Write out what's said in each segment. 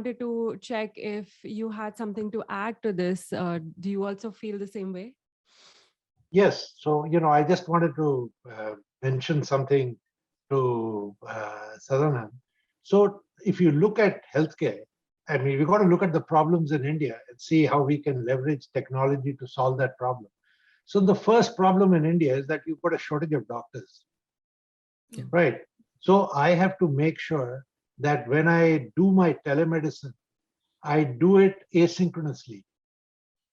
wanted to check if you had something to add to this. Do you also feel the same way? Yes. So, I just wanted to mention something to Sadhana. So, if you look at healthcare, I mean, we've got to look at the problems in India and see how we can leverage technology to solve that problem. So, the first problem in India is that you've got a shortage of doctors, Yeah. right? So, I have to make sure that when I do my telemedicine, I do it asynchronously.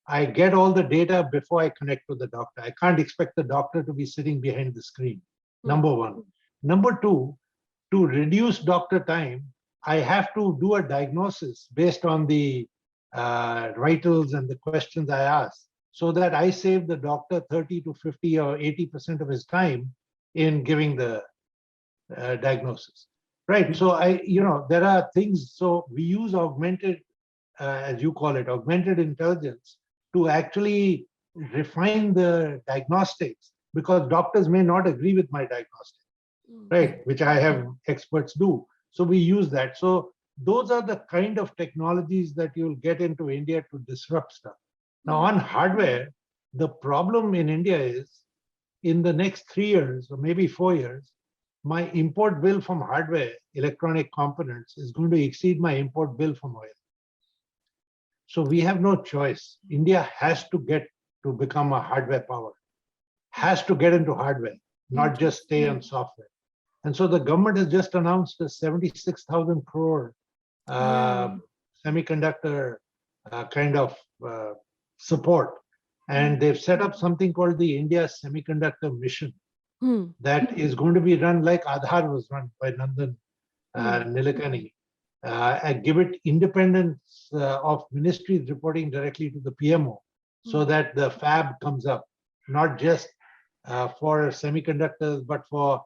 I get all the data before I connect to the doctor. I can't expect the doctor to be sitting behind the screen. Number one. Number two, to reduce doctor time, I have to do a diagnosis based on the vitals and the questions I ask, so that I save the doctor 30 to 50 or 80% of his time in giving the diagnosis. Right. So there are things. So we use augmented, as you call it, augmented intelligence to actually refine the diagnostics, because doctors may not agree with my diagnostic, right? Which I have experts do. So we use that. So those are the kind of technologies that you'll get into India to disrupt stuff. Now, on hardware, the problem in India is in the next 3 years or maybe 4 years, my import bill from hardware, electronic components, is going to exceed my import bill from oil. So we have no choice. India has to get to become a hardware power, has to get into hardware, not just stay on software. And so the government has just announced a 76,000 crore semiconductor kind of support. And they've set up something called the India Semiconductor Mission that is going to be run like Aadhaar was run by Nandan Nilekani. And give it independence of ministries reporting directly to the PMO, so that the fab comes up, not just for semiconductors, but for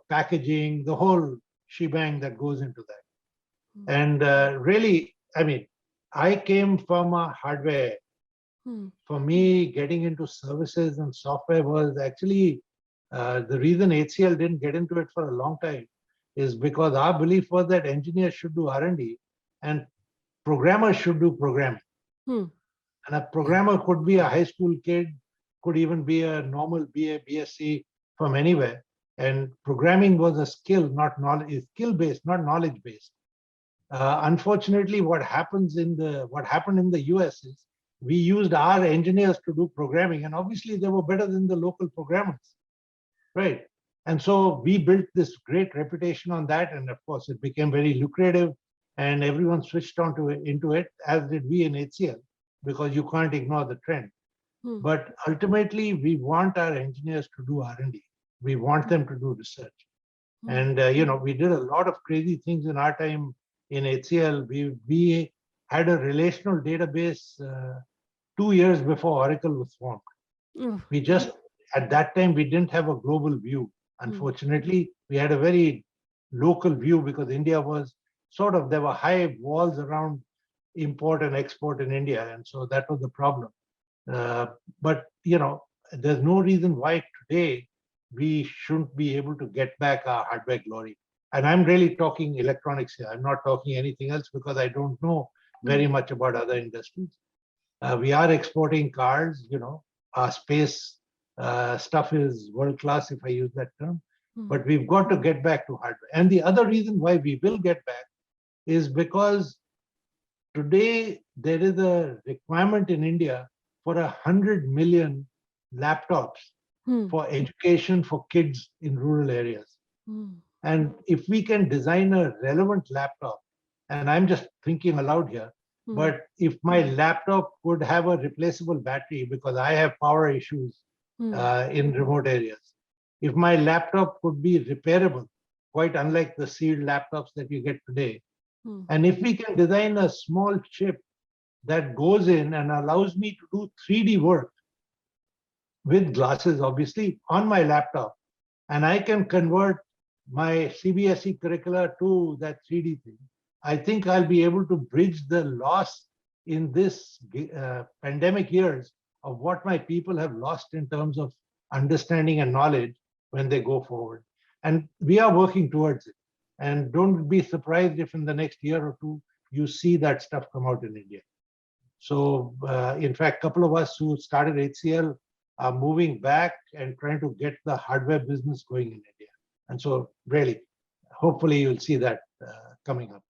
packaging, the whole shebang that goes into that. And really, I mean, I came from a hardware. For me, getting into services and software was actually the reason HCL didn't get into it for a long time, is because our belief was that engineers should do R&D and programmers should do programming. And a programmer could be a high school kid, could even be a normal BA, BSc from anywhere. And programming was a skill, not knowledge, skill-based, not knowledge-based. Unfortunately, what happened in the US is we used our engineers to do programming, and obviously they were better than the local programmers, right? And so we built this great reputation on that, and of course it became very lucrative, and everyone switched into it, as did we in HCL, because you can't ignore the trend. But ultimately, we want our engineers to do R&D. We want them to do research. And we did a lot of crazy things in our time in HCL. We had a relational database 2 years before Oracle was formed. We just, at that time, we didn't have a global view. Unfortunately, we had a very local view because India was there were high walls around import and export in India. And so that was the problem. But, there's no reason why today we shouldn't be able to get back our hardware glory. And I'm really talking electronics here. I'm not talking anything else because I don't know very much about other industries. We are exporting cars, our space stuff is world class, if I use that term. But we've got to get back to hardware. And the other reason why we will get back is because today there is a requirement in India for 100 million laptops for education for kids in rural areas. And if we can design a relevant laptop, and I'm just thinking aloud here, but if my laptop could have a replaceable battery, because I have power issues in remote areas, if my laptop could be repairable, quite unlike the sealed laptops that you get today, and if we can design a small chip that goes in and allows me to do 3D work with glasses, obviously, on my laptop, and I can convert my CBSE curricula to that 3D thing, I think I'll be able to bridge the loss in this pandemic years of what my people have lost in terms of understanding and knowledge when they go forward. And we are working towards it. And don't be surprised if in the next year or two, you see that stuff come out in India. So in fact, a couple of us who started HCL are moving back and trying to get the hardware business going in India. And so really, hopefully you'll see that coming up.